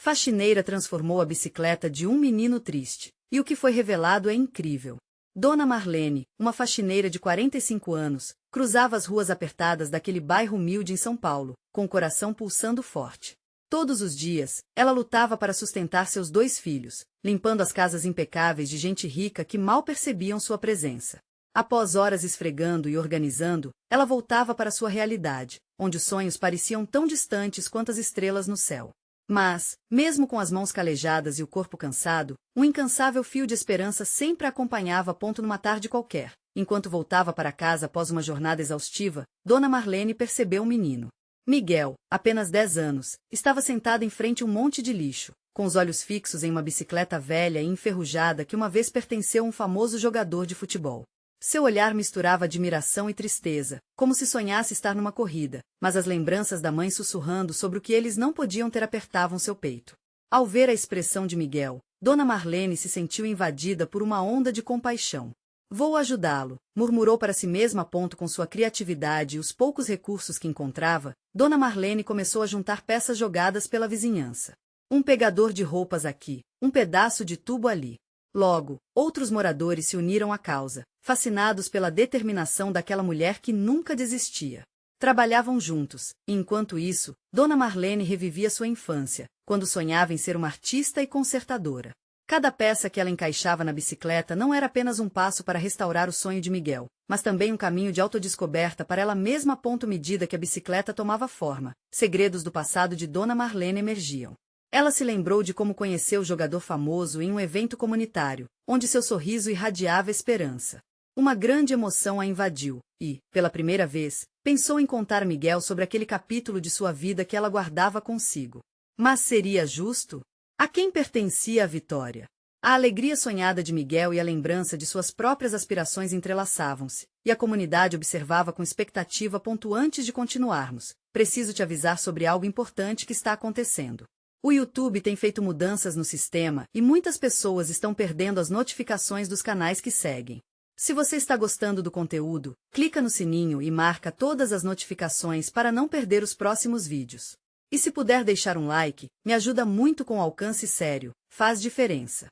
Faxineira transformou a bicicleta de um menino triste, e o que foi revelado é incrível. Dona Marlene, uma faxineira de 45 anos, cruzava as ruas apertadas daquele bairro humilde em São Paulo, com o coração pulsando forte. Todos os dias, ela lutava para sustentar seus 2 filhos, limpando as casas impecáveis de gente rica que mal percebiam sua presença. Após horas esfregando e organizando, ela voltava para sua realidade, onde os sonhos pareciam tão distantes quanto as estrelas no céu. Mas, mesmo com as mãos calejadas e o corpo cansado, um incansável fio de esperança sempre a acompanhava numa tarde qualquer. Enquanto voltava para casa após uma jornada exaustiva, Dona Marlene percebeu um menino. Miguel, apenas 10 anos, estava sentado em frente a um monte de lixo, com os olhos fixos em uma bicicleta velha e enferrujada que uma vez pertenceu a um famoso jogador de futebol. Seu olhar misturava admiração e tristeza, como se sonhasse estar numa corrida, mas as lembranças da mãe sussurrando sobre o que eles não podiam ter apertavam seu peito. Ao ver a expressão de Miguel, Dona Marlene se sentiu invadida por uma onda de compaixão. Vou ajudá-lo, murmurou para si mesma com sua criatividade e os poucos recursos que encontrava. Dona Marlene começou a juntar peças jogadas pela vizinhança. Um pegador de roupas aqui, um pedaço de tubo ali. Logo, outros moradores se uniram à causa, fascinados pela determinação daquela mulher que nunca desistia. Trabalhavam juntos, e enquanto isso, Dona Marlene revivia sua infância, quando sonhava em ser uma artista e consertadora. Cada peça que ela encaixava na bicicleta não era apenas um passo para restaurar o sonho de Miguel, mas também um caminho de autodescoberta para ela mesma. Medida que a bicicleta tomava forma, segredos do passado de Dona Marlene emergiam. Ela se lembrou de como conheceu o jogador famoso em um evento comunitário, onde seu sorriso irradiava esperança. Uma grande emoção a invadiu, e, pela primeira vez, pensou em contar a Miguel sobre aquele capítulo de sua vida que ela guardava consigo. Mas seria justo? A quem pertencia a vitória? A alegria sonhada de Miguel e a lembrança de suas próprias aspirações entrelaçavam-se, e a comunidade observava com expectativa. Antes de continuarmos, preciso te avisar sobre algo importante que está acontecendo. O YouTube tem feito mudanças no sistema e muitas pessoas estão perdendo as notificações dos canais que seguem. Se você está gostando do conteúdo, clica no sininho e marca todas as notificações para não perder os próximos vídeos. E se puder deixar um like, me ajuda muito com alcance sério, faz diferença.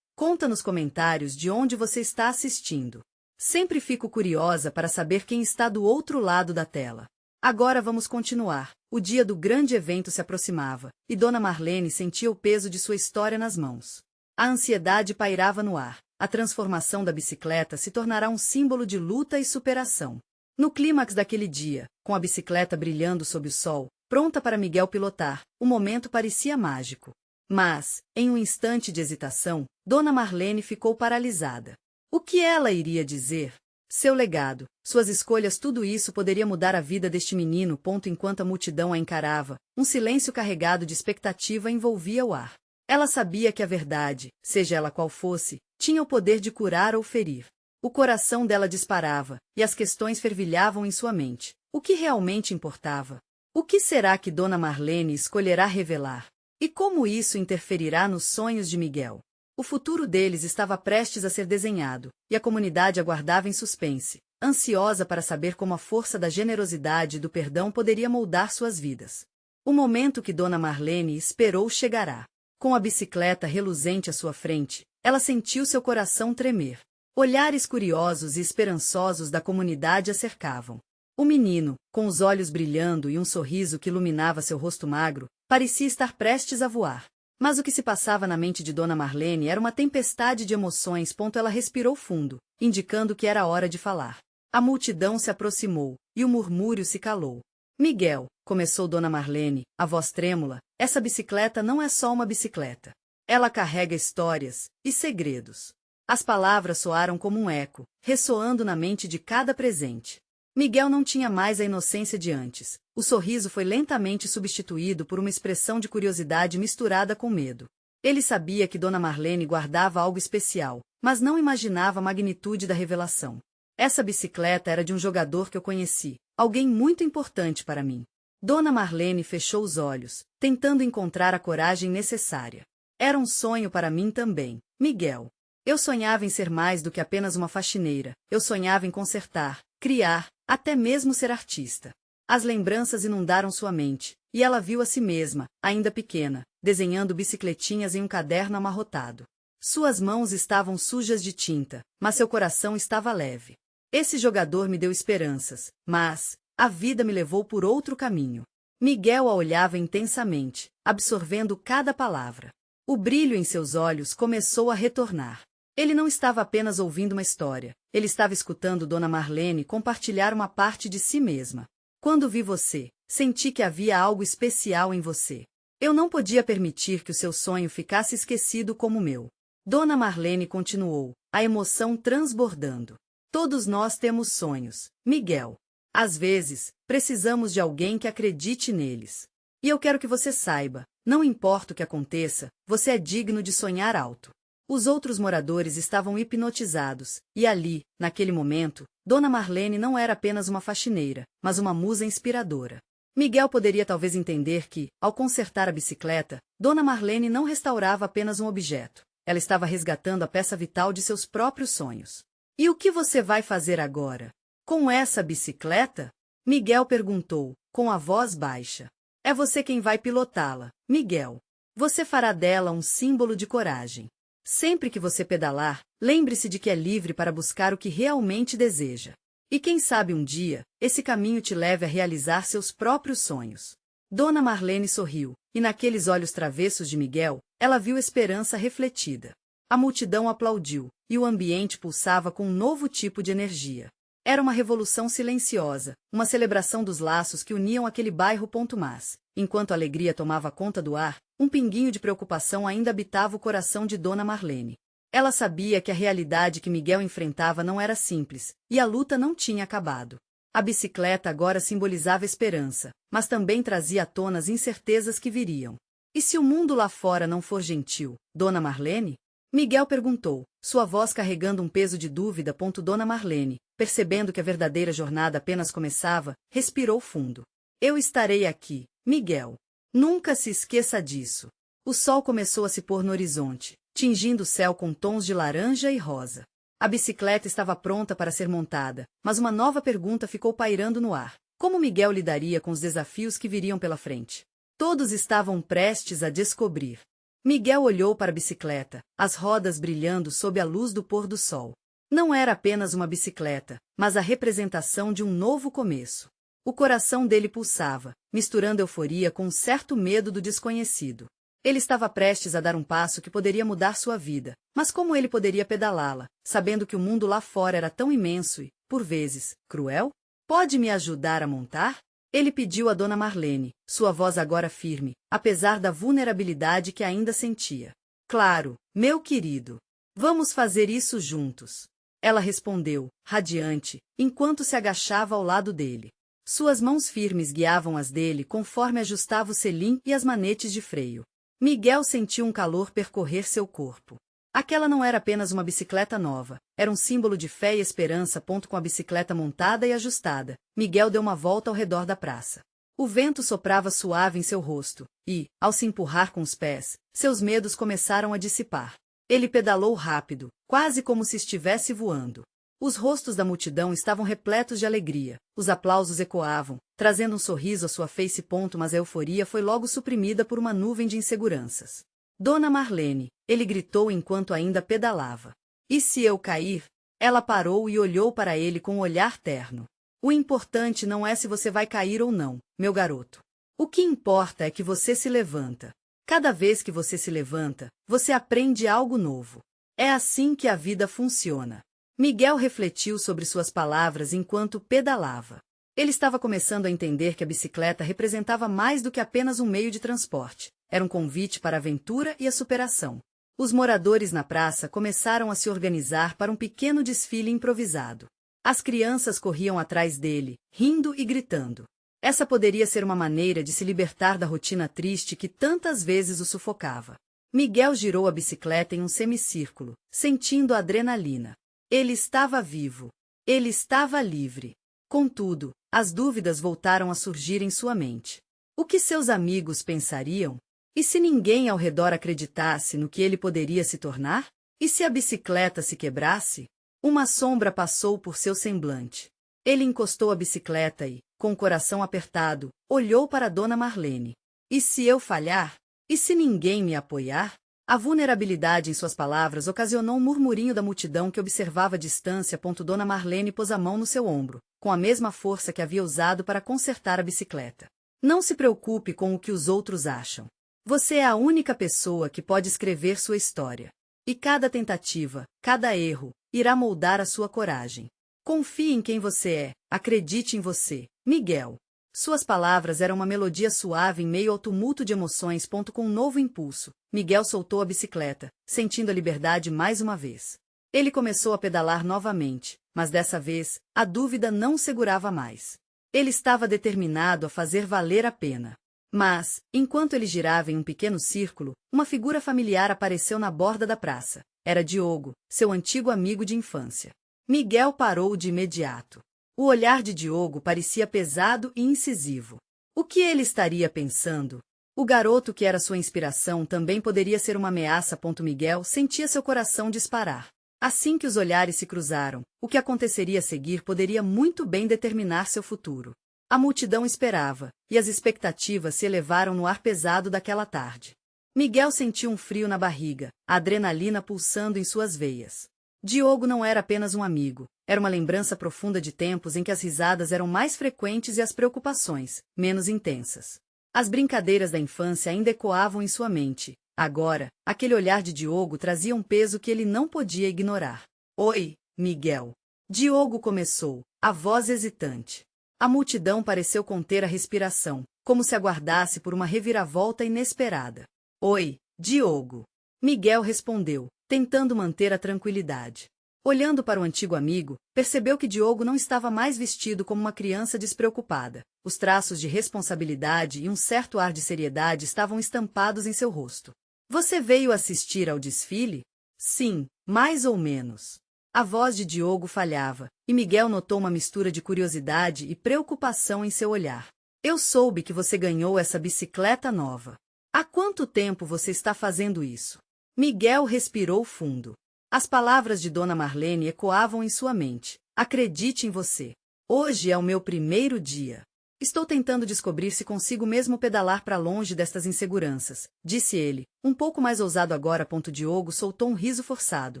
Conta nos comentários de onde você está assistindo. Sempre fico curiosa para saber quem está do outro lado da tela. Agora vamos continuar. O dia do grande evento se aproximava, e Dona Marlene sentia o peso de sua história nas mãos. A ansiedade pairava no ar. A transformação da bicicleta se tornará um símbolo de luta e superação. No clímax daquele dia, com a bicicleta brilhando sob o sol, pronta para Miguel pilotar, o momento parecia mágico. Mas, em um instante de hesitação, Dona Marlene ficou paralisada. O que ela iria dizer? Seu legado, suas escolhas, tudo isso poderia mudar a vida deste menino. Enquanto a multidão a encarava, um silêncio carregado de expectativa envolvia o ar. Ela sabia que a verdade, seja ela qual fosse, tinha o poder de curar ou ferir. O coração dela disparava, e as questões fervilhavam em sua mente. O que realmente importava? O que será que Dona Marlene escolherá revelar? E como isso interferirá nos sonhos de Miguel? O futuro deles estava prestes a ser desenhado, e a comunidade aguardava em suspense, ansiosa para saber como a força da generosidade e do perdão poderia moldar suas vidas. O momento que Dona Marlene esperou chegará. Com a bicicleta reluzente à sua frente, ela sentiu seu coração tremer. Olhares curiosos e esperançosos da comunidade a cercavam. O menino, com os olhos brilhando e um sorriso que iluminava seu rosto magro, parecia estar prestes a voar. Mas o que se passava na mente de Dona Marlene era uma tempestade de emoções. Ela respirou fundo, indicando que era hora de falar. A multidão se aproximou, e o murmúrio se calou. Miguel, começou Dona Marlene, a voz trêmula, essa bicicleta não é só uma bicicleta. Ela carrega histórias e segredos. As palavras soaram como um eco, ressoando na mente de cada presente. Miguel não tinha mais a inocência de antes. O sorriso foi lentamente substituído por uma expressão de curiosidade misturada com medo. Ele sabia que Dona Marlene guardava algo especial, mas não imaginava a magnitude da revelação. Essa bicicleta era de um jogador que eu conheci, alguém muito importante para mim. Dona Marlene fechou os olhos, tentando encontrar a coragem necessária. Era um sonho para mim também, Miguel. Eu sonhava em ser mais do que apenas uma faxineira. Eu sonhava em consertar, criar, até mesmo ser artista. As lembranças inundaram sua mente, e ela viu a si mesma, ainda pequena, desenhando bicicletinhas em um caderno amarrotado. Suas mãos estavam sujas de tinta, mas seu coração estava leve. Esse jogador me deu esperanças, mas a vida me levou por outro caminho. Miguel a olhava intensamente, absorvendo cada palavra. O brilho em seus olhos começou a retornar. Ele não estava apenas ouvindo uma história, ele estava escutando Dona Marlene compartilhar uma parte de si mesma. Quando vi você, senti que havia algo especial em você. Eu não podia permitir que o seu sonho ficasse esquecido como o meu. Dona Marlene continuou, a emoção transbordando. Todos nós temos sonhos, Miguel. Às vezes, precisamos de alguém que acredite neles. E eu quero que você saiba, não importa o que aconteça, você é digno de sonhar alto. Os outros moradores estavam hipnotizados, e ali, naquele momento, Dona Marlene não era apenas uma faxineira, mas uma musa inspiradora. Miguel poderia talvez entender que, ao consertar a bicicleta, Dona Marlene não restaurava apenas um objeto. Ela estava resgatando a peça vital de seus próprios sonhos. E o que você vai fazer agora? Com essa bicicleta? Miguel perguntou, com a voz baixa. É você quem vai pilotá-la, Miguel. Você fará dela um símbolo de coragem. Sempre que você pedalar, lembre-se de que é livre para buscar o que realmente deseja. E quem sabe um dia, esse caminho te leve a realizar seus próprios sonhos. Dona Marlene sorriu, e naqueles olhos travessos de Miguel, ela viu esperança refletida. A multidão aplaudiu, e o ambiente pulsava com um novo tipo de energia. Era uma revolução silenciosa, uma celebração dos laços que uniam aquele bairro. Mas, enquanto a alegria tomava conta do ar, um pinguinho de preocupação ainda habitava o coração de Dona Marlene. Ela sabia que a realidade que Miguel enfrentava não era simples, e a luta não tinha acabado. A bicicleta agora simbolizava esperança, mas também trazia à tona as incertezas que viriam. E se o mundo lá fora não for gentil, Dona Marlene? Miguel perguntou, sua voz carregando um peso de dúvida. Dona Marlene, percebendo que a verdadeira jornada apenas começava, respirou fundo. Eu estarei aqui, Miguel. Nunca se esqueça disso. O sol começou a se pôr no horizonte, tingindo o céu com tons de laranja e rosa. A bicicleta estava pronta para ser montada, mas uma nova pergunta ficou pairando no ar. Como Miguel lidaria com os desafios que viriam pela frente? Todos estavam prestes a descobrir. Miguel olhou para a bicicleta, as rodas brilhando sob a luz do pôr do sol. Não era apenas uma bicicleta, mas a representação de um novo começo. O coração dele pulsava, misturando euforia com um certo medo do desconhecido. Ele estava prestes a dar um passo que poderia mudar sua vida, mas como ele poderia pedalá-la, sabendo que o mundo lá fora era tão imenso e, por vezes, cruel? Pode me ajudar a montar? Ele pediu a Dona Marlene, sua voz agora firme, apesar da vulnerabilidade que ainda sentia. Claro, meu querido. Vamos fazer isso juntos. Ela respondeu, radiante, enquanto se agachava ao lado dele. Suas mãos firmes guiavam as dele conforme ajustava o selim e as manetes de freio. Miguel sentiu um calor percorrer seu corpo. Aquela não era apenas uma bicicleta nova, era um símbolo de fé e esperança. Com a bicicleta montada e ajustada, Miguel deu uma volta ao redor da praça. O vento soprava suave em seu rosto, e, ao se empurrar com os pés, seus medos começaram a dissipar. Ele pedalou rápido, quase como se estivesse voando. Os rostos da multidão estavam repletos de alegria, os aplausos ecoavam, trazendo um sorriso à sua face. Mas a euforia foi logo suprimida por uma nuvem de inseguranças. Dona Marlene, ele gritou enquanto ainda pedalava. E se eu cair? Ela parou e olhou para ele com um olhar terno. O importante não é se você vai cair ou não, meu garoto. O que importa é que você se levanta. Cada vez que você se levanta, você aprende algo novo. É assim que a vida funciona. Miguel refletiu sobre suas palavras enquanto pedalava. Ele estava começando a entender que a bicicleta representava mais do que apenas um meio de transporte. Era um convite para a aventura e a superação. Os moradores na praça começaram a se organizar para um pequeno desfile improvisado. As crianças corriam atrás dele, rindo e gritando. Essa poderia ser uma maneira de se libertar da rotina triste que tantas vezes o sufocava. Miguel girou a bicicleta em um semicírculo, sentindo a adrenalina. Ele estava vivo. Ele estava livre. Contudo, as dúvidas voltaram a surgir em sua mente. O que seus amigos pensariam? E se ninguém ao redor acreditasse no que ele poderia se tornar? E se a bicicleta se quebrasse? Uma sombra passou por seu semblante. Ele encostou a bicicleta e, com o coração apertado, olhou para Dona Marlene. E se eu falhar? E se ninguém me apoiar? A vulnerabilidade em suas palavras ocasionou um murmurinho da multidão que observava à distância. Dona Marlene pôs a mão no seu ombro, com a mesma força que havia usado para consertar a bicicleta. Não se preocupe com o que os outros acham. Você é a única pessoa que pode escrever sua história. E cada tentativa, cada erro, irá moldar a sua coragem. Confie em quem você é, acredite em você, Miguel. Suas palavras eram uma melodia suave em meio ao tumulto de emoções. Com um novo impulso, Miguel soltou a bicicleta, sentindo a liberdade mais uma vez. Ele começou a pedalar novamente, mas dessa vez, a dúvida não o segurava mais. Ele estava determinado a fazer valer a pena. Mas, enquanto ele girava em um pequeno círculo, uma figura familiar apareceu na borda da praça. Era Diogo, seu antigo amigo de infância. Miguel parou de imediato. O olhar de Diogo parecia pesado e incisivo. O que ele estaria pensando? O garoto que era sua inspiração também poderia ser uma ameaça. Miguel sentia seu coração disparar. Assim que os olhares se cruzaram, o que aconteceria a seguir poderia muito bem determinar seu futuro. A multidão esperava, e as expectativas se elevaram no ar pesado daquela tarde. Miguel sentiu um frio na barriga, a adrenalina pulsando em suas veias. Diogo não era apenas um amigo, era uma lembrança profunda de tempos em que as risadas eram mais frequentes e as preocupações, menos intensas. As brincadeiras da infância ainda ecoavam em sua mente. Agora, aquele olhar de Diogo trazia um peso que ele não podia ignorar. Oi, Miguel. Diogo começou, a voz hesitante. A multidão pareceu conter a respiração, como se aguardasse por uma reviravolta inesperada. Oi, Diogo. Miguel respondeu, tentando manter a tranquilidade. Olhando para o antigo amigo, percebeu que Diogo não estava mais vestido como uma criança despreocupada. Os traços de responsabilidade e um certo ar de seriedade estavam estampados em seu rosto. Você veio assistir ao desfile? Sim, mais ou menos. A voz de Diogo falhava, e Miguel notou uma mistura de curiosidade e preocupação em seu olhar. Eu soube que você ganhou essa bicicleta nova. Há quanto tempo você está fazendo isso? Miguel respirou fundo. As palavras de Dona Marlene ecoavam em sua mente. Acredite em você. Hoje é o meu primeiro dia. Estou tentando descobrir se consigo mesmo pedalar para longe destas inseguranças, disse ele, um pouco mais ousado agora. Diogo soltou um riso forçado,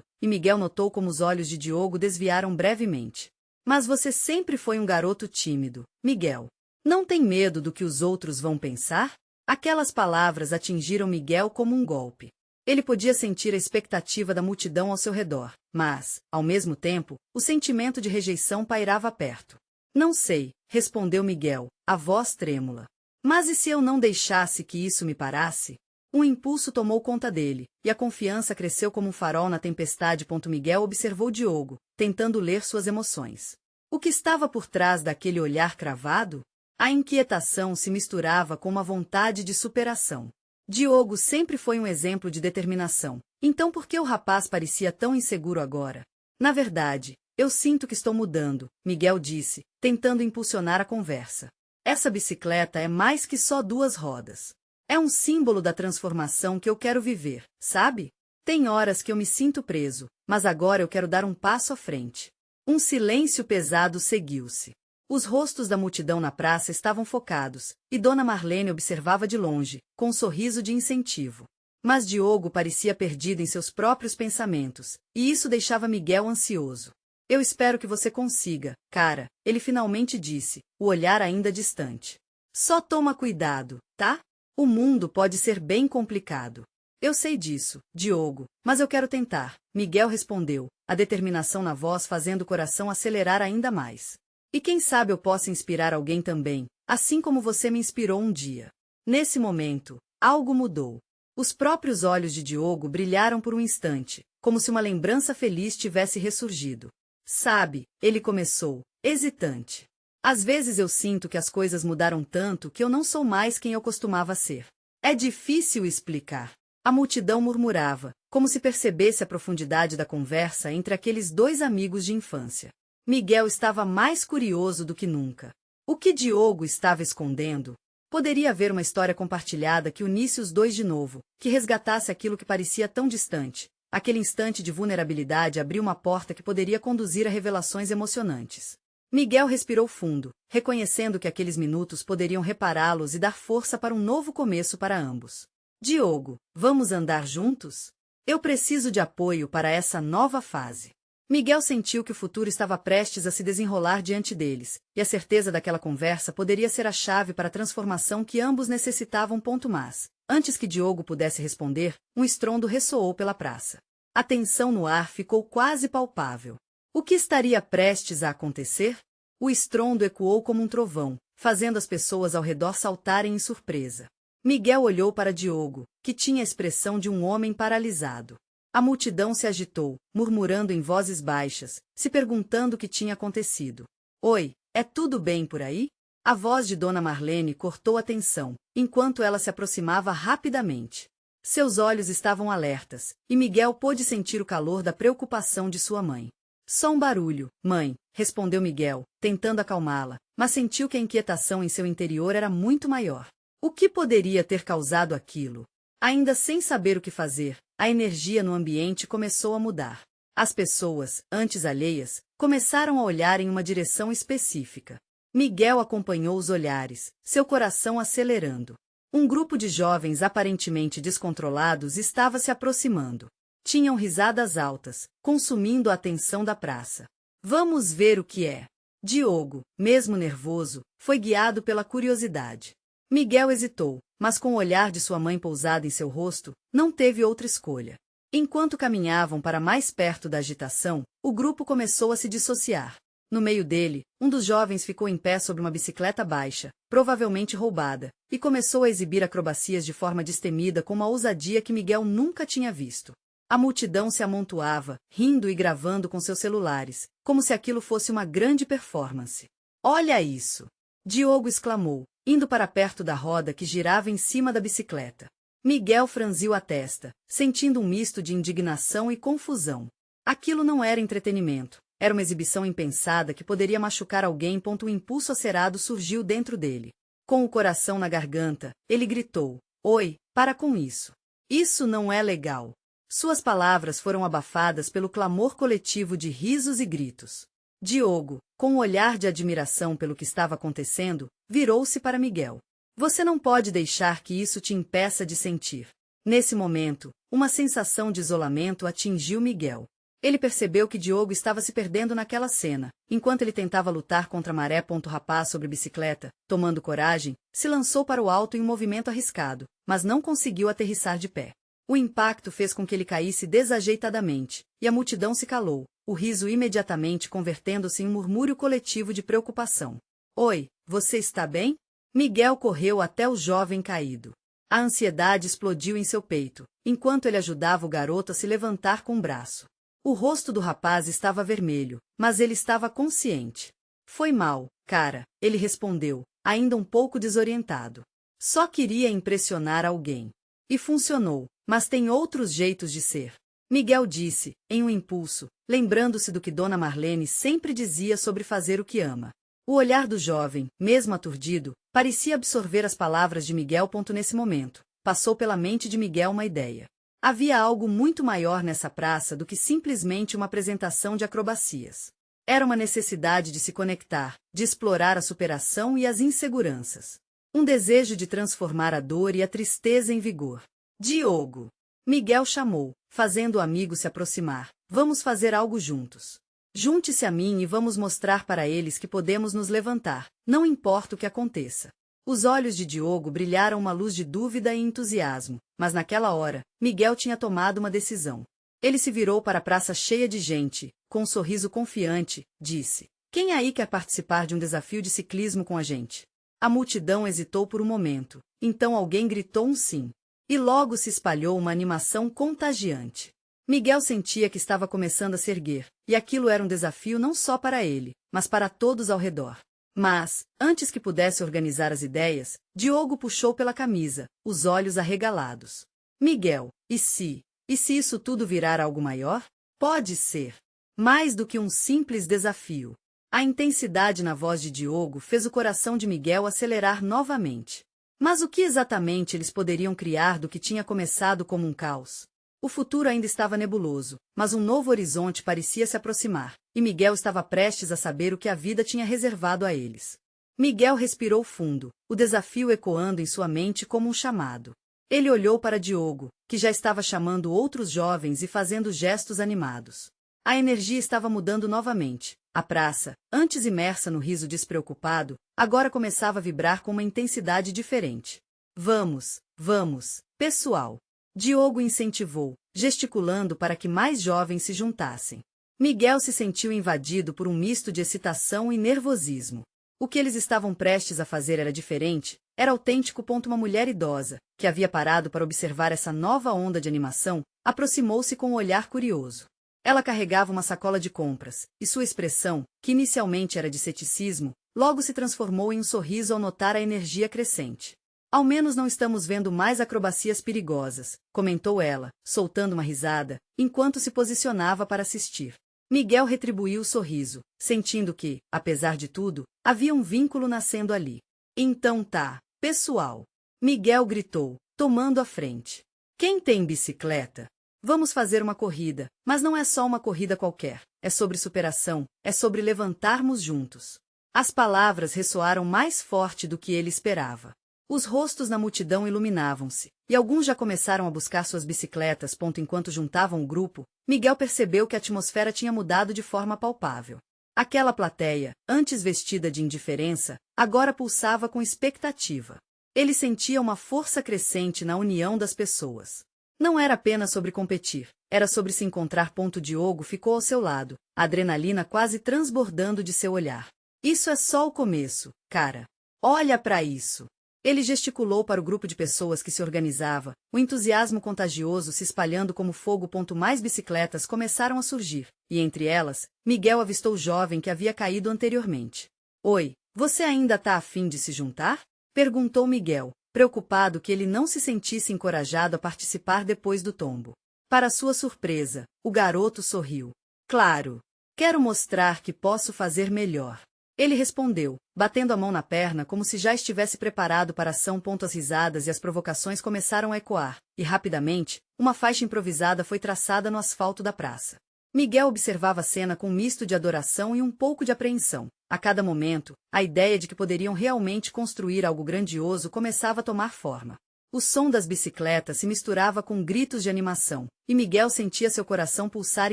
e Miguel notou como os olhos de Diogo desviaram brevemente. Mas você sempre foi um garoto tímido, Miguel. Não tem medo do que os outros vão pensar? Aquelas palavras atingiram Miguel como um golpe. Ele podia sentir a expectativa da multidão ao seu redor, mas, ao mesmo tempo, o sentimento de rejeição pairava perto. Não sei, respondeu Miguel, a voz trêmula. Mas e se eu não deixasse que isso me parasse? Um impulso tomou conta dele, e a confiança cresceu como um farol na tempestade. Miguel observou Diogo, tentando ler suas emoções. O que estava por trás daquele olhar cravado? A inquietação se misturava com uma vontade de superação. Diogo sempre foi um exemplo de determinação, então por que o rapaz parecia tão inseguro agora? Na verdade, eu sinto que estou mudando, Miguel disse, tentando impulsionar a conversa. Essa bicicleta é mais que só duas rodas. É um símbolo da transformação que eu quero viver, sabe? Tem horas que eu me sinto preso, mas agora eu quero dar um passo à frente. Um silêncio pesado seguiu-se. Os rostos da multidão na praça estavam focados, e Dona Marlene observava de longe, com um sorriso de incentivo. Mas Diogo parecia perdido em seus próprios pensamentos, e isso deixava Miguel ansioso. Eu espero que você consiga, cara, ele finalmente disse, o olhar ainda distante. Só toma cuidado, tá? O mundo pode ser bem complicado. Eu sei disso, Diogo, mas eu quero tentar, Miguel respondeu, a determinação na voz fazendo o coração acelerar ainda mais. E quem sabe eu possa inspirar alguém também, assim como você me inspirou um dia. Nesse momento, algo mudou. Os próprios olhos de Diogo brilharam por um instante, como se uma lembrança feliz tivesse ressurgido. Sabe, ele começou, hesitante. Às vezes eu sinto que as coisas mudaram tanto que eu não sou mais quem eu costumava ser. É difícil explicar. A multidão murmurava, como se percebesse a profundidade da conversa entre aqueles dois amigos de infância. Miguel estava mais curioso do que nunca. O que Diogo estava escondendo? Poderia haver uma história compartilhada que unisse os dois de novo, que resgatasse aquilo que parecia tão distante. Aquele instante de vulnerabilidade abriu uma porta que poderia conduzir a revelações emocionantes. Miguel respirou fundo, reconhecendo que aqueles minutos poderiam repará-los e dar força para um novo começo para ambos. Diogo, vamos andar juntos? Eu preciso de apoio para essa nova fase. Miguel sentiu que o futuro estava prestes a se desenrolar diante deles, e a certeza daquela conversa poderia ser a chave para a transformação que ambos necessitavam. Mas, antes que Diogo pudesse responder, um estrondo ressoou pela praça. A tensão no ar ficou quase palpável. O que estaria prestes a acontecer? O estrondo ecoou como um trovão, fazendo as pessoas ao redor saltarem em surpresa. Miguel olhou para Diogo, que tinha a expressão de um homem paralisado. A multidão se agitou, murmurando em vozes baixas, se perguntando o que tinha acontecido. Oi, é tudo bem por aí? A voz de Dona Marlene cortou a tensão, enquanto ela se aproximava rapidamente. Seus olhos estavam alertas, e Miguel pôde sentir o calor da preocupação de sua mãe. Só um barulho, mãe, respondeu Miguel, tentando acalmá-la, mas sentiu que a inquietação em seu interior era muito maior. O que poderia ter causado aquilo? Ainda sem saber o que fazer, a energia no ambiente começou a mudar. As pessoas, antes alheias, começaram a olhar em uma direção específica. Miguel acompanhou os olhares, seu coração acelerando. Um grupo de jovens aparentemente descontrolados estava se aproximando. Tinham risadas altas, consumindo a atenção da praça. Vamos ver o que é. Diogo, mesmo nervoso, foi guiado pela curiosidade. Miguel hesitou, mas com o olhar de sua mãe pousado em seu rosto, não teve outra escolha. Enquanto caminhavam para mais perto da agitação, o grupo começou a se dissociar. No meio dele, um dos jovens ficou em pé sobre uma bicicleta baixa, provavelmente roubada, e começou a exibir acrobacias de forma destemida com uma ousadia que Miguel nunca tinha visto. A multidão se amontoava, rindo e gravando com seus celulares, como se aquilo fosse uma grande performance. Olha isso! Diogo exclamou, indo para perto da roda que girava em cima da bicicleta. Miguel franziu a testa, sentindo um misto de indignação e confusão. Aquilo não era entretenimento, era uma exibição impensada que poderia machucar alguém. Um impulso acerado surgiu dentro dele. Com o coração na garganta, ele gritou: Oi, para com isso. Isso não é legal. Suas palavras foram abafadas pelo clamor coletivo de risos e gritos. Diogo, com um olhar de admiração pelo que estava acontecendo, virou-se para Miguel. Você não pode deixar que isso te impeça de sentir. Nesse momento, uma sensação de isolamento atingiu Miguel. Ele percebeu que Diogo estava se perdendo naquela cena, enquanto ele tentava lutar contra a maré. O rapaz sobre bicicleta, tomando coragem, se lançou para o alto em um movimento arriscado, mas não conseguiu aterrissar de pé. O impacto fez com que ele caísse desajeitadamente, e a multidão se calou, o riso imediatamente convertendo-se em um murmúrio coletivo de preocupação. Oi, você está bem? Miguel correu até o jovem caído. A ansiedade explodiu em seu peito, enquanto ele ajudava o garoto a se levantar com o braço. O rosto do rapaz estava vermelho, mas ele estava consciente. Foi mal, cara, ele respondeu, ainda um pouco desorientado. Só queria impressionar alguém. E funcionou, mas tem outros jeitos de ser. Miguel disse, em um impulso, lembrando-se do que Dona Marlene sempre dizia sobre fazer o que ama. O olhar do jovem, mesmo aturdido, parecia absorver as palavras de Miguel. Nesse momento, passou pela mente de Miguel uma ideia. Havia algo muito maior nessa praça do que simplesmente uma apresentação de acrobacias. Era uma necessidade de se conectar, de explorar a superação e as inseguranças. Um desejo de transformar a dor e a tristeza em vigor. Diogo! Miguel chamou, fazendo o amigo se aproximar. Vamos fazer algo juntos. Junte-se a mim e vamos mostrar para eles que podemos nos levantar, não importa o que aconteça. Os olhos de Diogo brilharam uma luz de dúvida e entusiasmo, mas naquela hora, Miguel tinha tomado uma decisão. Ele se virou para a praça cheia de gente, com um sorriso confiante, disse: Quem aí quer participar de um desafio de ciclismo com a gente? A multidão hesitou por um momento, então alguém gritou um sim. E logo se espalhou uma animação contagiante. Miguel sentia que estava começando a se erguer, e aquilo era um desafio não só para ele, mas para todos ao redor. Mas, antes que pudesse organizar as ideias, Diogo puxou pela camisa, os olhos arregalados. Miguel, e se isso tudo virar algo maior? Pode ser. Mais do que um simples desafio. A intensidade na voz de Diogo fez o coração de Miguel acelerar novamente. Mas o que exatamente eles poderiam criar do que tinha começado como um caos? O futuro ainda estava nebuloso, mas um novo horizonte parecia se aproximar, e Miguel estava prestes a saber o que a vida tinha reservado a eles. Miguel respirou fundo, o desafio ecoando em sua mente como um chamado. Ele olhou para Diogo, que já estava chamando outros jovens e fazendo gestos animados. A energia estava mudando novamente. A praça, antes imersa no riso despreocupado, agora começava a vibrar com uma intensidade diferente. Vamos, vamos, pessoal! Diogo incentivou, gesticulando para que mais jovens se juntassem. Miguel se sentiu invadido por um misto de excitação e nervosismo. O que eles estavam prestes a fazer era diferente, era autêntico. Uma mulher idosa, que havia parado para observar essa nova onda de animação, aproximou-se com um olhar curioso. Ela carregava uma sacola de compras, e sua expressão, que inicialmente era de ceticismo, logo se transformou em um sorriso ao notar a energia crescente. Ao menos não estamos vendo mais acrobacias perigosas, comentou ela, soltando uma risada, enquanto se posicionava para assistir. Miguel retribuiu o sorriso, sentindo que, apesar de tudo, havia um vínculo nascendo ali. Então tá, pessoal! Miguel gritou, tomando a frente. Quem tem bicicleta? Vamos fazer uma corrida, mas não é só uma corrida qualquer, é sobre superação, é sobre levantarmos juntos. As palavras ressoaram mais forte do que ele esperava. Os rostos na multidão iluminavam-se, e alguns já começaram a buscar suas bicicletas. Enquanto juntavam o grupo, Miguel percebeu que a atmosfera tinha mudado de forma palpável. Aquela plateia, antes vestida de indiferença, agora pulsava com expectativa. Ele sentia uma força crescente na união das pessoas. Não era apenas sobre competir, era sobre se encontrar. Diogo ficou ao seu lado, a adrenalina quase transbordando de seu olhar. Isso é só o começo, cara. Olha para isso! Ele gesticulou para o grupo de pessoas que se organizava, o entusiasmo contagioso se espalhando como fogo. Mais bicicletas começaram a surgir, e entre elas, Miguel avistou o jovem que havia caído anteriormente. Oi, você ainda tá a fim de se juntar? Perguntou Miguel, preocupado que ele não se sentisse encorajado a participar depois do tombo. Para sua surpresa, o garoto sorriu. Claro! Quero mostrar que posso fazer melhor. Ele respondeu, batendo a mão na perna como se já estivesse preparado para a ação. As risadas e as provocações começaram a ecoar, e rapidamente, uma faixa improvisada foi traçada no asfalto da praça. Miguel observava a cena com um misto de adoração e um pouco de apreensão. A cada momento, a ideia de que poderiam realmente construir algo grandioso começava a tomar forma. O som das bicicletas se misturava com gritos de animação, e Miguel sentia seu coração pulsar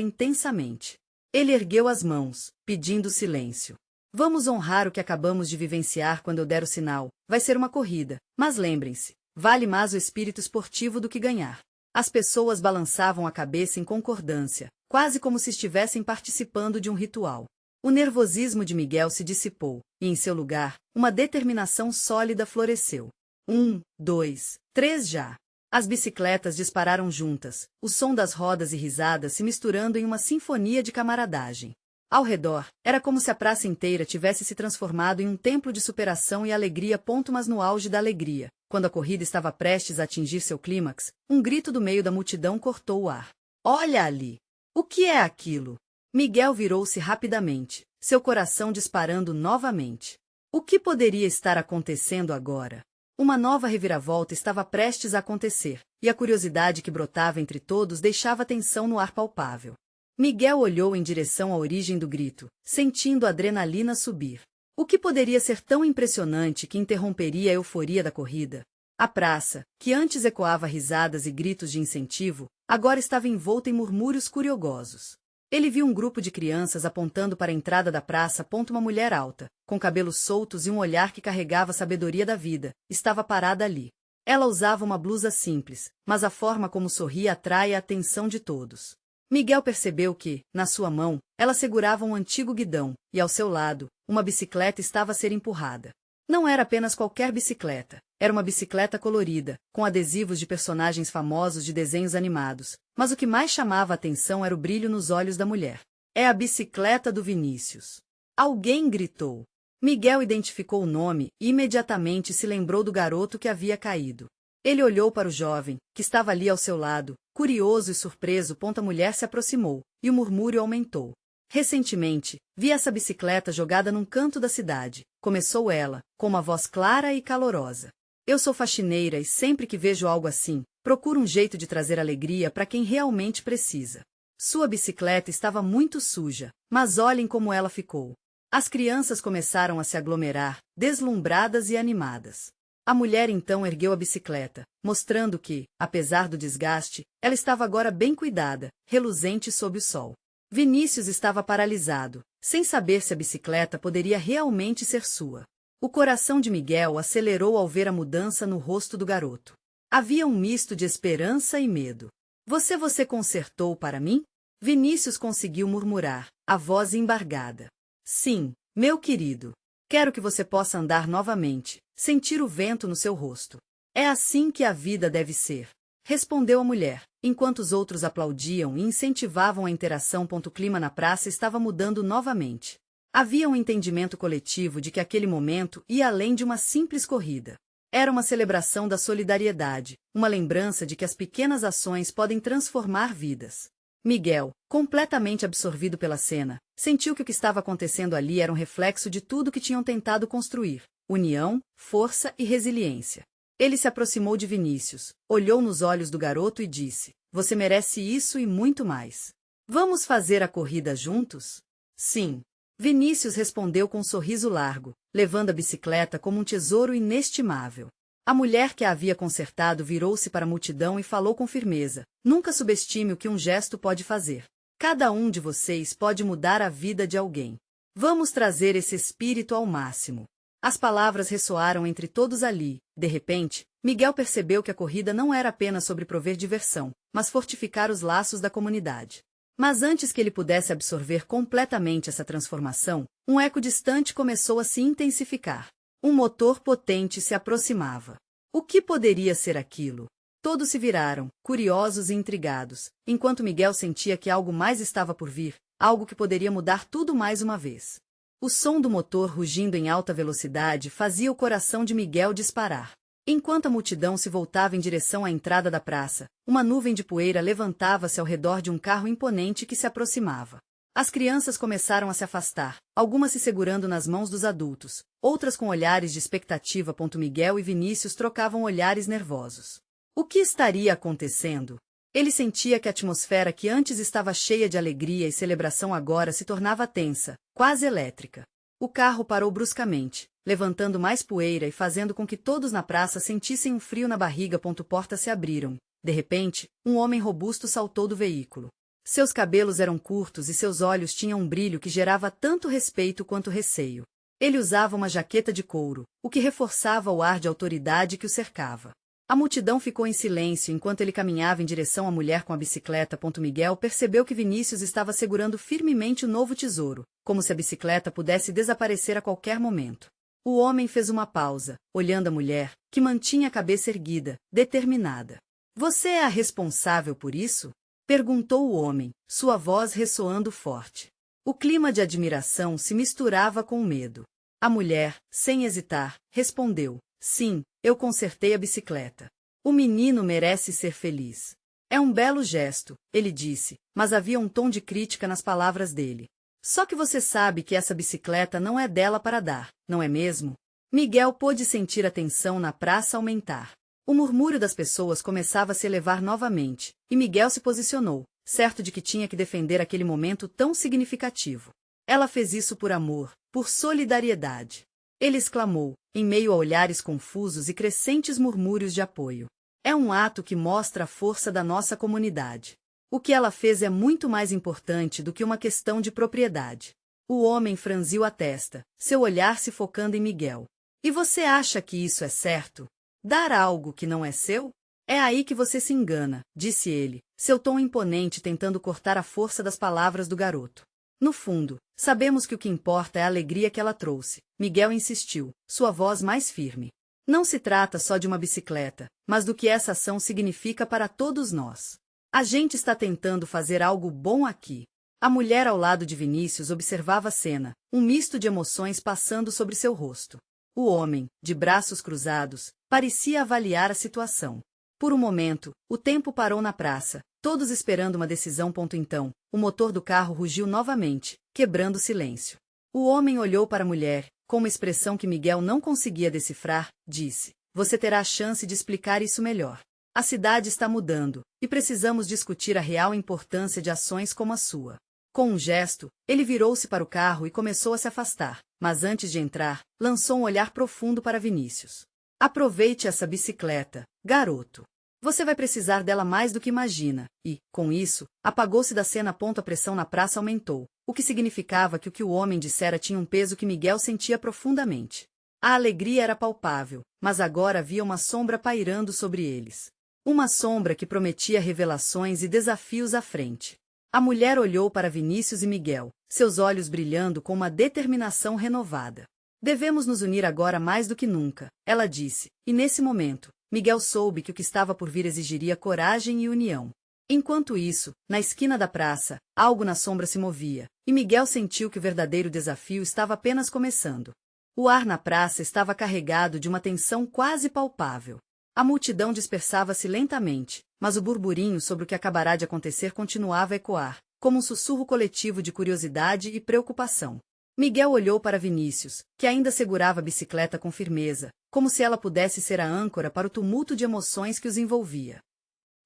intensamente. Ele ergueu as mãos, pedindo silêncio. Vamos honrar o que acabamos de vivenciar. Quando eu der o sinal, vai ser uma corrida, mas lembrem-se, vale mais o espírito esportivo do que ganhar. As pessoas balançavam a cabeça em concordância, quase como se estivessem participando de um ritual. O nervosismo de Miguel se dissipou, e em seu lugar, uma determinação sólida floresceu. 1, 2, 3 já! As bicicletas dispararam juntas, o som das rodas e risadas se misturando em uma sinfonia de camaradagem. Ao redor, era como se a praça inteira tivesse se transformado em um templo de superação e alegria. Mas no auge da alegria, quando a corrida estava prestes a atingir seu clímax, um grito do meio da multidão cortou o ar. Olha ali! O que é aquilo? Miguel virou-se rapidamente, seu coração disparando novamente. O que poderia estar acontecendo agora? Uma nova reviravolta estava prestes a acontecer, e a curiosidade que brotava entre todos deixava a tensão no ar palpável. Miguel olhou em direção à origem do grito, sentindo a adrenalina subir. O que poderia ser tão impressionante que interromperia a euforia da corrida? A praça, que antes ecoava risadas e gritos de incentivo, agora estava envolta em murmúrios curiosos. Ele viu um grupo de crianças apontando para a entrada da praça. Uma mulher alta, com cabelos soltos e um olhar que carregava a sabedoria da vida, estava parada ali. Ela usava uma blusa simples, mas a forma como sorria atrai a atenção de todos. Miguel percebeu que, na sua mão, ela segurava um antigo guidão, e ao seu lado, uma bicicleta estava a ser empurrada. Não era apenas qualquer bicicleta, era uma bicicleta colorida, com adesivos de personagens famosos de desenhos animados, mas o que mais chamava a atenção era o brilho nos olhos da mulher. É a bicicleta do Vinícius! Alguém gritou. Miguel identificou o nome e imediatamente se lembrou do garoto que havia caído. Ele olhou para o jovem, que estava ali ao seu lado, curioso e surpreso. A mulher se aproximou, e o murmúrio aumentou. Recentemente, vi essa bicicleta jogada num canto da cidade, começou ela, com uma voz clara e calorosa. Eu sou faxineira e sempre que vejo algo assim, procuro um jeito de trazer alegria para quem realmente precisa. Sua bicicleta estava muito suja, mas olhem como ela ficou. As crianças começaram a se aglomerar, deslumbradas e animadas. A mulher então ergueu a bicicleta, mostrando que, apesar do desgaste, ela estava agora bem cuidada, reluzente sob o sol. Vinícius estava paralisado, sem saber se a bicicleta poderia realmente ser sua. O coração de Miguel acelerou ao ver a mudança no rosto do garoto. Havia um misto de esperança e medo. Você consertou para mim? Vinícius conseguiu murmurar, a voz embargada. Sim, meu querido. Quero que você possa andar novamente, sentir o vento no seu rosto. É assim que a vida deve ser. Respondeu a mulher, enquanto os outros aplaudiam e incentivavam a interação. O clima na praça estava mudando novamente. Havia um entendimento coletivo de que aquele momento ia além de uma simples corrida. Era uma celebração da solidariedade, uma lembrança de que as pequenas ações podem transformar vidas. Miguel, completamente absorvido pela cena, sentiu que o que estava acontecendo ali era um reflexo de tudo que tinham tentado construir: união, força e resiliência. Ele se aproximou de Vinícius, olhou nos olhos do garoto e disse: Você merece isso e muito mais. Vamos fazer a corrida juntos? Sim. Vinícius respondeu com um sorriso largo, levando a bicicleta como um tesouro inestimável. A mulher que a havia consertado virou-se para a multidão e falou com firmeza: Nunca subestime o que um gesto pode fazer. Cada um de vocês pode mudar a vida de alguém. Vamos trazer esse espírito ao máximo. As palavras ressoaram entre todos ali. De repente, Miguel percebeu que a corrida não era apenas sobre prover diversão, mas fortificar os laços da comunidade. Mas antes que ele pudesse absorver completamente essa transformação, um eco distante começou a se intensificar. Um motor potente se aproximava. O que poderia ser aquilo? Todos se viraram, curiosos e intrigados, enquanto Miguel sentia que algo mais estava por vir, algo que poderia mudar tudo mais uma vez. O som do motor rugindo em alta velocidade fazia o coração de Miguel disparar. Enquanto a multidão se voltava em direção à entrada da praça, uma nuvem de poeira levantava-se ao redor de um carro imponente que se aproximava. As crianças começaram a se afastar, algumas se segurando nas mãos dos adultos, outras com olhares de expectativa. Miguel e Vinícius trocavam olhares nervosos. O que estaria acontecendo? Ele sentia que a atmosfera que antes estava cheia de alegria e celebração agora se tornava tensa, quase elétrica. O carro parou bruscamente, levantando mais poeira e fazendo com que todos na praça sentissem um frio na barriga. Portas se abriram. De repente, um homem robusto saltou do veículo. Seus cabelos eram curtos e seus olhos tinham um brilho que gerava tanto respeito quanto receio. Ele usava uma jaqueta de couro, o que reforçava o ar de autoridade que o cercava. A multidão ficou em silêncio enquanto ele caminhava em direção à mulher com a bicicleta. Miguel percebeu que Vinícius estava segurando firmemente o novo tesouro, como se a bicicleta pudesse desaparecer a qualquer momento. O homem fez uma pausa, olhando a mulher, que mantinha a cabeça erguida, determinada. Você é a responsável por isso? Perguntou o homem, sua voz ressoando forte. O clima de admiração se misturava com o medo. A mulher, sem hesitar, respondeu: Sim, eu consertei a bicicleta. O menino merece ser feliz. É um belo gesto, ele disse, mas havia um tom de crítica nas palavras dele. Só que você sabe que essa bicicleta não é dela para dar, não é mesmo? Miguel pôde sentir a tensão na praça aumentar. O murmúrio das pessoas começava a se elevar novamente, e Miguel se posicionou, certo de que tinha que defender aquele momento tão significativo. Ela fez isso por amor, por solidariedade. Ele exclamou, em meio a olhares confusos e crescentes murmúrios de apoio. É um ato que mostra a força da nossa comunidade. O que ela fez é muito mais importante do que uma questão de propriedade. O homem franziu a testa, seu olhar se focando em Miguel. E você acha que isso é certo? Dar algo que não é seu? É aí que você se engana, disse ele, seu tom imponente tentando cortar a força das palavras do garoto. No fundo, sabemos que o que importa é a alegria que ela trouxe. Miguel insistiu, sua voz mais firme. Não se trata só de uma bicicleta, mas do que essa ação significa para todos nós. A gente está tentando fazer algo bom aqui. A mulher ao lado de Vinícius observava a cena, um misto de emoções passando sobre seu rosto. O homem, de braços cruzados, parecia avaliar a situação. Por um momento, o tempo parou na praça, todos esperando uma decisão. Então, o motor do carro rugiu novamente, quebrando o silêncio. O homem olhou para a mulher, com uma expressão que Miguel não conseguia decifrar, disse: Você terá a chance de explicar isso melhor. A cidade está mudando, e precisamos discutir a real importância de ações como a sua. Com um gesto, ele virou-se para o carro e começou a se afastar, mas antes de entrar, lançou um olhar profundo para Vinícius. Aproveite essa bicicleta, garoto. Você vai precisar dela mais do que imagina, e, com isso, apagou-se da cena. A pressão na praça aumentou, o que significava que o que o homem dissera tinha um peso que Miguel sentia profundamente. A alegria era palpável, mas agora havia uma sombra pairando sobre eles. Uma sombra que prometia revelações e desafios à frente. A mulher olhou para Vinícius e Miguel, seus olhos brilhando com uma determinação renovada. Devemos nos unir agora mais do que nunca, ela disse, e nesse momento, Miguel soube que o que estava por vir exigiria coragem e união. Enquanto isso, na esquina da praça, algo na sombra se movia, e Miguel sentiu que o verdadeiro desafio estava apenas começando. O ar na praça estava carregado de uma tensão quase palpável. A multidão dispersava-se lentamente, mas o burburinho sobre o que acabará de acontecer continuava a ecoar, como um sussurro coletivo de curiosidade e preocupação. Miguel olhou para Vinícius, que ainda segurava a bicicleta com firmeza, como se ela pudesse ser a âncora para o tumulto de emoções que os envolvia.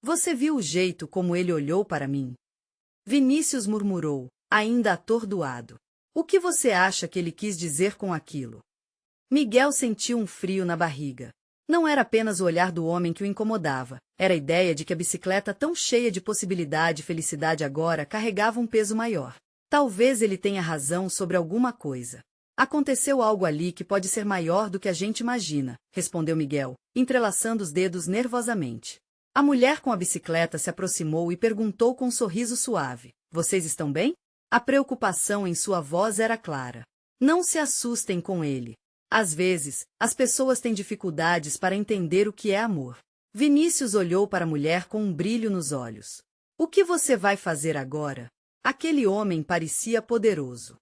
Você viu o jeito como ele olhou para mim? Vinícius murmurou, ainda atordoado. O que você acha que ele quis dizer com aquilo? Miguel sentiu um frio na barriga. Não era apenas o olhar do homem que o incomodava, era a ideia de que a bicicleta tão cheia de possibilidade e felicidade agora carregava um peso maior. Talvez ele tenha razão sobre alguma coisa. Aconteceu algo ali que pode ser maior do que a gente imagina, respondeu Miguel, entrelaçando os dedos nervosamente. A mulher com a bicicleta se aproximou e perguntou com um sorriso suave, vocês estão bem? A preocupação em sua voz era clara. Não se assustem com ele. Às vezes, as pessoas têm dificuldades para entender o que é amor. Vinícius olhou para a mulher com um brilho nos olhos. O que você vai fazer agora? Aquele homem parecia poderoso.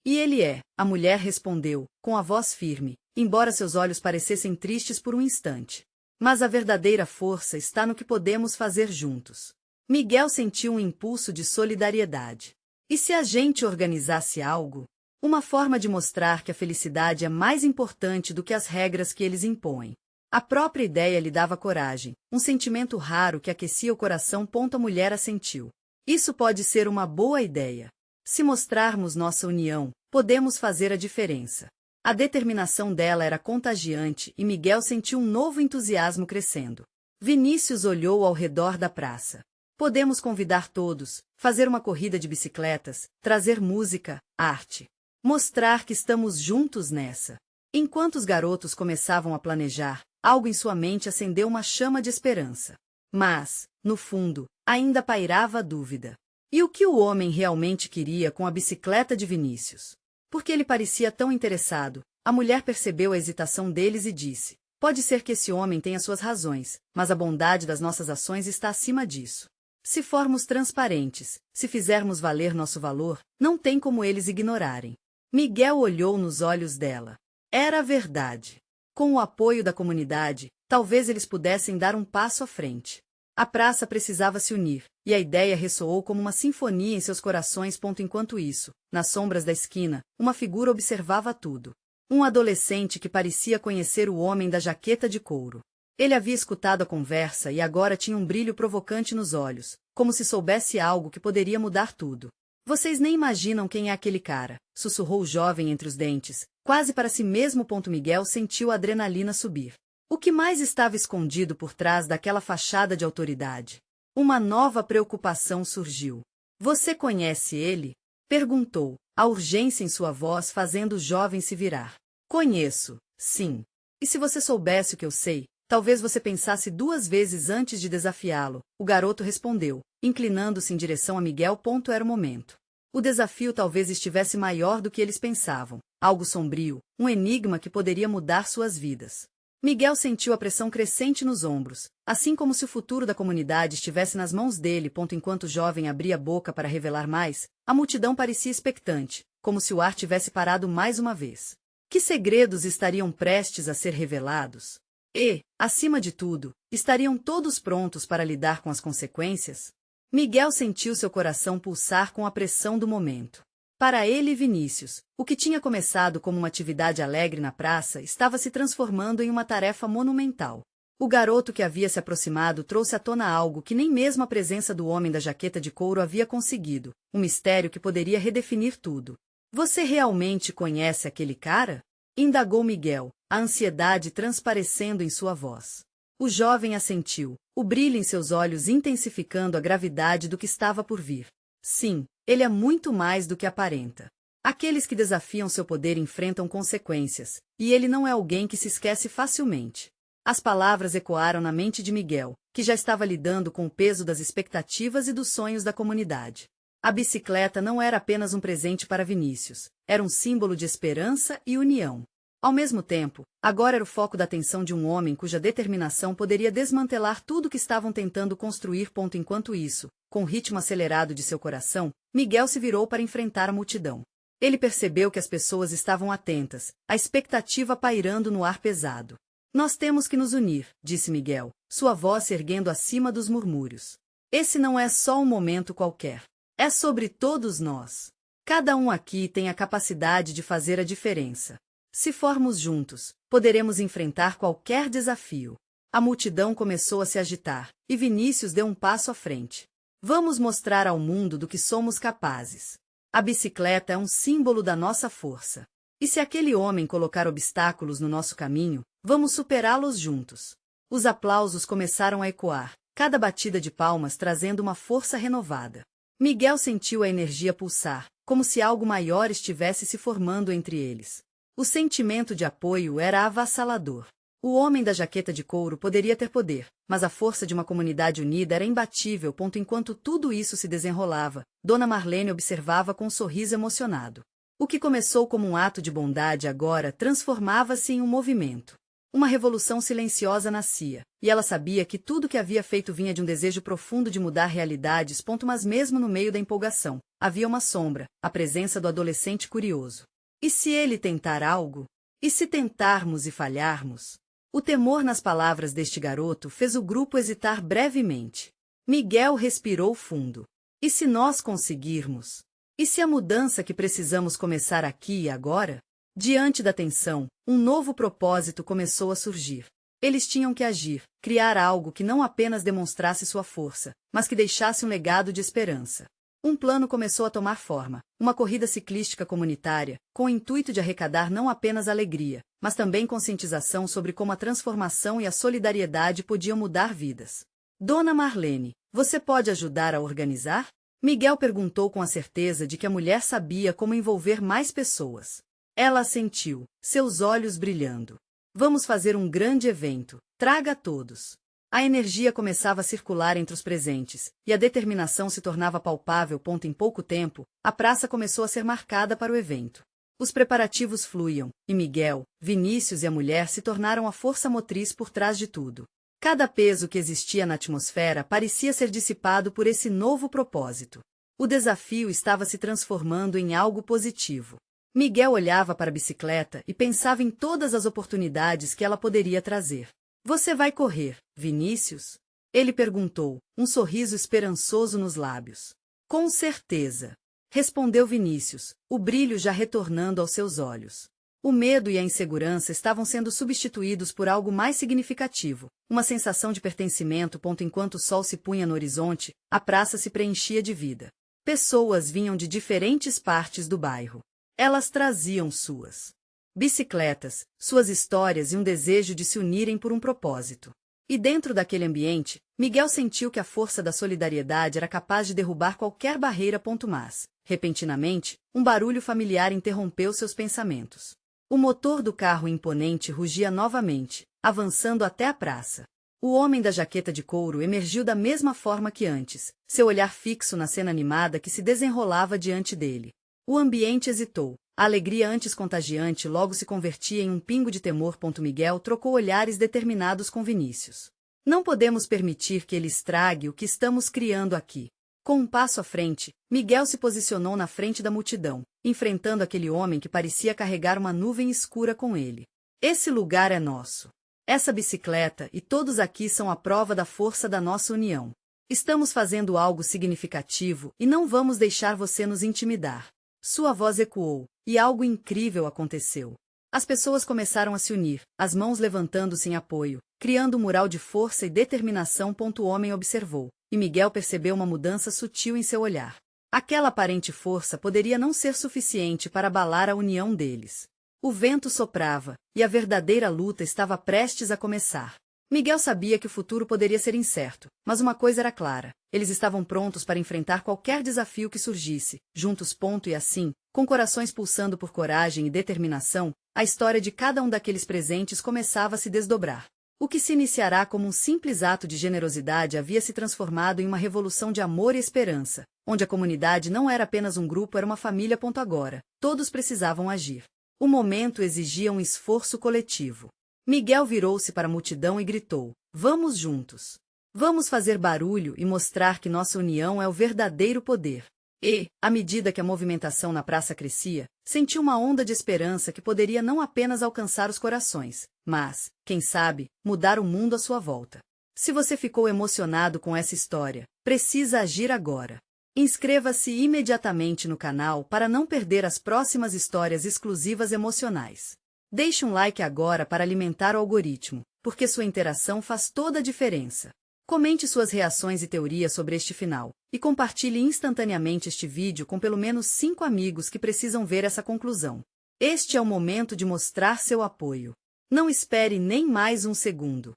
E ele é, a mulher respondeu, com a voz firme, embora seus olhos parecessem tristes por um instante. Mas a verdadeira força está no que podemos fazer juntos. Miguel sentiu um impulso de solidariedade. E se a gente organizasse algo? Uma forma de mostrar que a felicidade é mais importante do que as regras que eles impõem. A própria ideia lhe dava coragem, um sentimento raro que aquecia o coração. A mulher assentiu. Isso pode ser uma boa ideia. Se mostrarmos nossa união, podemos fazer a diferença. A determinação dela era contagiante e Miguel sentiu um novo entusiasmo crescendo. Vinícius olhou ao redor da praça. Podemos convidar todos, fazer uma corrida de bicicletas, trazer música, arte. Mostrar que estamos juntos nessa. Enquanto os garotos começavam a planejar, algo em sua mente acendeu uma chama de esperança. Mas, no fundo, ainda pairava a dúvida. E o que o homem realmente queria com a bicicleta de Vinícius? Porque ele parecia tão interessado, a mulher percebeu a hesitação deles e disse, pode ser que esse homem tenha suas razões, mas a bondade das nossas ações está acima disso. Se formos transparentes, se fizermos valer nosso valor, não tem como eles ignorarem. Miguel olhou nos olhos dela. Era verdade. Com o apoio da comunidade, talvez eles pudessem dar um passo à frente. A praça precisava se unir, e a ideia ressoou como uma sinfonia em seus corações. Enquanto isso, nas sombras da esquina, uma figura observava tudo. Um adolescente que parecia conhecer o homem da jaqueta de couro. Ele havia escutado a conversa e agora tinha um brilho provocante nos olhos, como se soubesse algo que poderia mudar tudo. Vocês nem imaginam quem é aquele cara, sussurrou o jovem entre os dentes, quase para si mesmo. Miguel sentiu a adrenalina subir. O que mais estava escondido por trás daquela fachada de autoridade? Uma nova preocupação surgiu. Você conhece ele? Perguntou, a urgência em sua voz fazendo o jovem se virar. Conheço, sim. E se você soubesse o que eu sei, talvez você pensasse duas vezes antes de desafiá-lo, o garoto respondeu, inclinando-se em direção a Miguel. Era o momento. O desafio talvez estivesse maior do que eles pensavam, algo sombrio, um enigma que poderia mudar suas vidas. Miguel sentiu a pressão crescente nos ombros, assim como se o futuro da comunidade estivesse nas mãos dele. Enquanto o jovem abria a boca para revelar mais, a multidão parecia expectante, como se o ar tivesse parado mais uma vez. Que segredos estariam prestes a ser revelados? E, acima de tudo, estariam todos prontos para lidar com as consequências? Miguel sentiu seu coração pulsar com a pressão do momento. Para ele e Vinícius, o que tinha começado como uma atividade alegre na praça estava se transformando em uma tarefa monumental. O garoto que havia se aproximado trouxe à tona algo que nem mesmo a presença do homem da jaqueta de couro havia conseguido, um mistério que poderia redefinir tudo. Você realmente conhece aquele cara? Indagou Miguel, a ansiedade transparecendo em sua voz. O jovem assentiu, o brilho em seus olhos intensificando a gravidade do que estava por vir. Sim, ele é muito mais do que aparenta. Aqueles que desafiam seu poder enfrentam consequências, e ele não é alguém que se esquece facilmente. As palavras ecoaram na mente de Miguel, que já estava lidando com o peso das expectativas e dos sonhos da comunidade. A bicicleta não era apenas um presente para Vinícius, era um símbolo de esperança e união. Ao mesmo tempo, agora era o foco da atenção de um homem cuja determinação poderia desmantelar tudo que estavam tentando construir. Enquanto isso, com o ritmo acelerado de seu coração, Miguel se virou para enfrentar a multidão. Ele percebeu que as pessoas estavam atentas, a expectativa pairando no ar pesado. Nós temos que nos unir, disse Miguel, sua voz se erguendo acima dos murmúrios. Esse não é só um momento qualquer. É sobre todos nós. Cada um aqui tem a capacidade de fazer a diferença. Se formos juntos, poderemos enfrentar qualquer desafio. A multidão começou a se agitar, e Vinícius deu um passo à frente. Vamos mostrar ao mundo do que somos capazes. A bicicleta é um símbolo da nossa força. E se aquele homem colocar obstáculos no nosso caminho, vamos superá-los juntos. Os aplausos começaram a ecoar, cada batida de palmas trazendo uma força renovada. Miguel sentiu a energia pulsar, como se algo maior estivesse se formando entre eles. O sentimento de apoio era avassalador. O homem da jaqueta de couro poderia ter poder, mas a força de uma comunidade unida era imbatível. Enquanto tudo isso se desenrolava, Dona Marlene observava com um sorriso emocionado. O que começou como um ato de bondade agora transformava-se em um movimento. Uma revolução silenciosa nascia, e ela sabia que tudo que havia feito vinha de um desejo profundo de mudar realidades. Mas mesmo no meio da empolgação, havia uma sombra, a presença do adolescente curioso. E se ele tentar algo? E se tentarmos e falharmos? O temor nas palavras deste garoto fez o grupo hesitar brevemente. Miguel respirou fundo. E se nós conseguirmos? E se a mudança que precisamos começar aqui e agora? Diante da tensão, um novo propósito começou a surgir. Eles tinham que agir, criar algo que não apenas demonstrasse sua força, mas que deixasse um legado de esperança. Um plano começou a tomar forma, uma corrida ciclística comunitária, com o intuito de arrecadar não apenas alegria, mas também conscientização sobre como a transformação e a solidariedade podiam mudar vidas. Dona Marlene, você pode ajudar a organizar? Miguel perguntou com a certeza de que a mulher sabia como envolver mais pessoas. Ela assentiu, seus olhos brilhando. Vamos fazer um grande evento, traga a todos. A energia começava a circular entre os presentes, e a determinação se tornava palpável. Em pouco tempo, a praça começou a ser marcada para o evento. Os preparativos fluíam, e Miguel, Vinícius e a mulher se tornaram a força motriz por trás de tudo. Cada peso que existia na atmosfera parecia ser dissipado por esse novo propósito. O desafio estava se transformando em algo positivo. Miguel olhava para a bicicleta e pensava em todas as oportunidades que ela poderia trazer. Você vai correr, Vinícius? Ele perguntou, um sorriso esperançoso nos lábios. Com certeza, respondeu Vinícius, o brilho já retornando aos seus olhos. O medo e a insegurança estavam sendo substituídos por algo mais significativo, uma sensação de pertencimento. Enquanto o sol se punha no horizonte, a praça se preenchia de vida. Pessoas vinham de diferentes partes do bairro. Elas traziam suas bicicletas, suas histórias e um desejo de se unirem por um propósito. E dentro daquele ambiente, Miguel sentiu que a força da solidariedade era capaz de derrubar qualquer barreira. Mas, repentinamente, um barulho familiar interrompeu seus pensamentos. O motor do carro imponente rugia novamente, avançando até a praça. O homem da jaqueta de couro emergiu da mesma forma que antes, seu olhar fixo na cena animada que se desenrolava diante dele. O ambiente hesitou. A alegria antes contagiante logo se convertia em um pingo de temor. Miguel trocou olhares determinados com Vinícius. Não podemos permitir que ele estrague o que estamos criando aqui. Com um passo à frente, Miguel se posicionou na frente da multidão, enfrentando aquele homem que parecia carregar uma nuvem escura com ele. Esse lugar é nosso. Essa bicicleta e todos aqui são a prova da força da nossa união. Estamos fazendo algo significativo e não vamos deixar você nos intimidar. Sua voz ecoou, e algo incrível aconteceu. As pessoas começaram a se unir, as mãos levantando-se em apoio, criando um mural de força e determinação. O homem observou, e Miguel percebeu uma mudança sutil em seu olhar. Aquela aparente força poderia não ser suficiente para abalar a união deles. O vento soprava, e a verdadeira luta estava prestes a começar. Miguel sabia que o futuro poderia ser incerto, mas uma coisa era clara: eles estavam prontos para enfrentar qualquer desafio que surgisse, juntos. E assim, com corações pulsando por coragem e determinação, a história de cada um daqueles presentes começava a se desdobrar. O que se iniciará como um simples ato de generosidade havia se transformado em uma revolução de amor e esperança, onde a comunidade não era apenas um grupo, era uma família. Agora, todos precisavam agir. O momento exigia um esforço coletivo. Miguel virou-se para a multidão e gritou: "Vamos juntos! Vamos fazer barulho e mostrar que nossa união é o verdadeiro poder." E, à medida que a movimentação na praça crescia, sentiu uma onda de esperança que poderia não apenas alcançar os corações, mas, quem sabe, mudar o mundo à sua volta. Se você ficou emocionado com essa história, precisa agir agora. Inscreva-se imediatamente no canal para não perder as próximas histórias exclusivas emocionais. Deixe um like agora para alimentar o algoritmo, porque sua interação faz toda a diferença. Comente suas reações e teorias sobre este final, e compartilhe instantaneamente este vídeo com pelo menos 5 amigos que precisam ver essa conclusão. Este é o momento de mostrar seu apoio. Não espere nem mais um segundo.